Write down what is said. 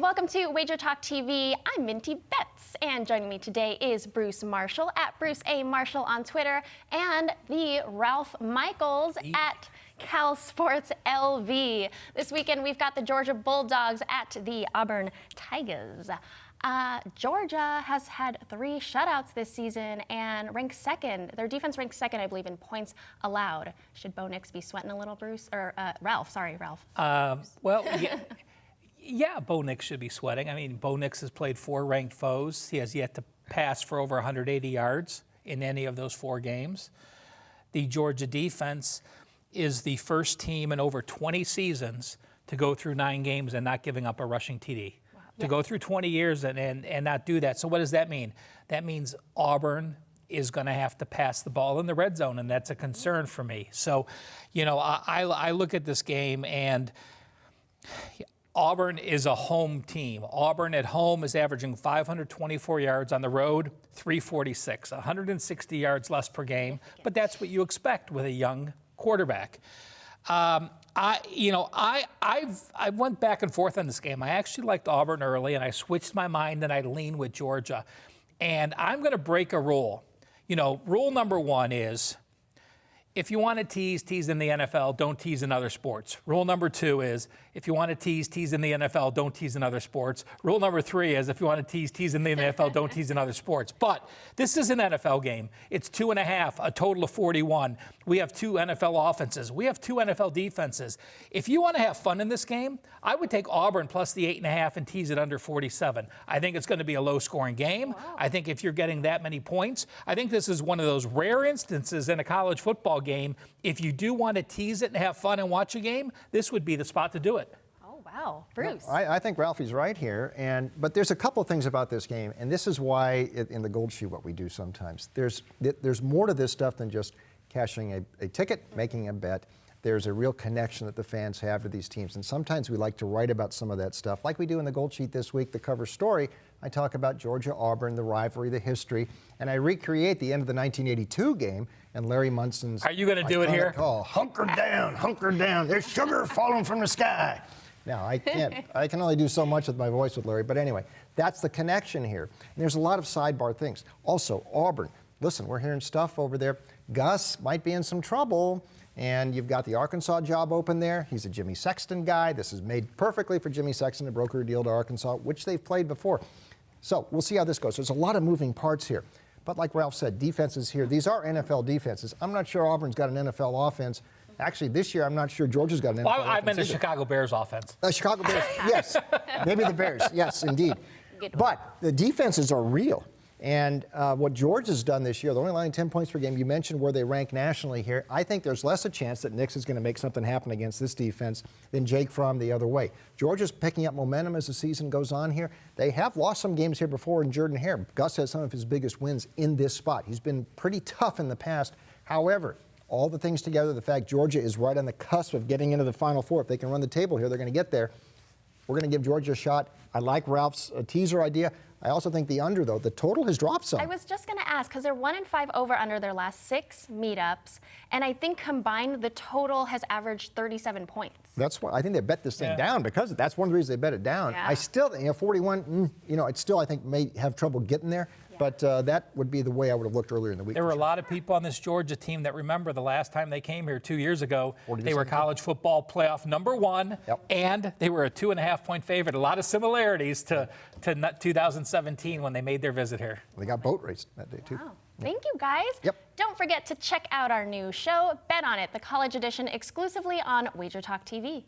welcome to WagerTalk TV. I'm Minty Betts, and joining me today is Bruce Marshall at Bruce A. Marshall on Twitter, and the Ralph Michaels at Cal Sports LV. This weekend, we've got the Georgia Bulldogs at the Auburn Tigers. Georgia has had 3 shutouts this season and ranks second. Their defense ranks second, I believe, in points allowed. Should Bo Nix be sweating a little, Bruce? Or Ralph, sorry, Ralph. Well, yeah, Bo Nix should be sweating. I mean, Bo Nix has played 4 ranked foes. He has yet to pass for over 180 yards in any of those 4 games. The Georgia defense is the first team in over 20 seasons to go through 9 games and not giving up a rushing TD. To go through 20 years and not do that. So what does that mean? That means Auburn is going to have to pass the ball in the red zone, and that's a concern for me. So, you know, I look at this game, and Auburn is a home team. Auburn at home is averaging 524 yards, on the road 346, 160 yards less per game, but that's what you expect with a young quarterback. I went back and forth on this game. I actually liked Auburn early, and I switched my mind, and I leaned with Georgia. And I'm going to break a rule. You know, rule number 1 is, if you want to tease in the NFL, don't tease in other sports. Rule number 2 is, if you want to tease in the NFL, don't tease in other sports. Rule number 3 is, if you want to tease in the NFL, don't tease in other sports. But this is an NFL game. It's 2.5, a total of 41. We have 2 NFL offenses. We have 2 NFL defenses. If you want to have fun in this game, I would take Auburn plus the 8.5 and tease it under 47. I think it's going to be a low-scoring game. Wow. I think if you're getting that many points, I think this is one of those rare instances in a college football game. If you do want to tease it and have fun and watch a game, this would be the spot to do it. Oh, wow. Bruce. No, I think Ralphie's right here, but there's a couple things about this game, and this is why in the Gold Shoe what we do sometimes. There's more to this stuff than just cashing a ticket, making a bet. There's a real connection that the fans have to these teams, and sometimes we like to write about some of that stuff, like we do in the Gold Sheet this week, the cover story. I talk about Georgia-Auburn, the rivalry, the history, and I recreate the end of the 1982 game and Larry Munson's. Are you going to do it here? Call, hunker down, there's sugar falling from the sky. Now, I can't. I can only do so much with my voice with Larry, but anyway, that's the connection here. And there's a lot of sidebar things. Also, Auburn. Listen, we're hearing stuff over there. Gus might be in some trouble. And you've got the Arkansas job open there. He's a Jimmy Sexton guy. This is made perfectly for Jimmy Sexton to broker a deal to Arkansas, which they've played before. So we'll see how this goes. There's a lot of moving parts here. But like Ralph said, defenses here. These are NFL defenses. I'm not sure Auburn's got an NFL offense. Actually, this year, I'm not sure Georgia's got an NFL offense. I meant the Chicago Bears offense. Chicago Bears, yes. Maybe the Bears, yes, indeed. But the defenses are real. And what Georgia's done this year, they're only allowing 10 points per game. You mentioned where they rank nationally here. I think there's less a chance that Nix is going to make something happen against this defense than Jake Fromm the other way. Georgia's picking up momentum as the season goes on here. They have lost some games here before in Jordan Hare. Gus has some of his biggest wins in this spot. He's been pretty tough in the past. However, all the things together, the fact Georgia is right on the cusp of getting into the Final Four. If they can run the table here, they're going to get there. We're going to give Georgia a shot. I like Ralph's teaser idea. I also think the under, though, the total has dropped some. I was just going to ask, because they're 1-5 over under their last 6 meetups, and I think combined the total has averaged 37 points. That's why I think they bet this thing down, because that's one of the reasons they bet it down. Yeah. I still, 41, it still, I think, may have trouble getting there. Yeah. But that would be the way I would have looked earlier in the week. There were a lot of people on this Georgia team that remember the last time they came here 2 years ago. They were college football playoff #1, and they were a 2.5-point favorite. A lot of similarities to 2017 when they made their visit here. They got boat raced that day, too. Wow. Thank you, guys. Yep. Don't forget to check out our new show, Bet on It, the college edition, exclusively on WagerTalk TV.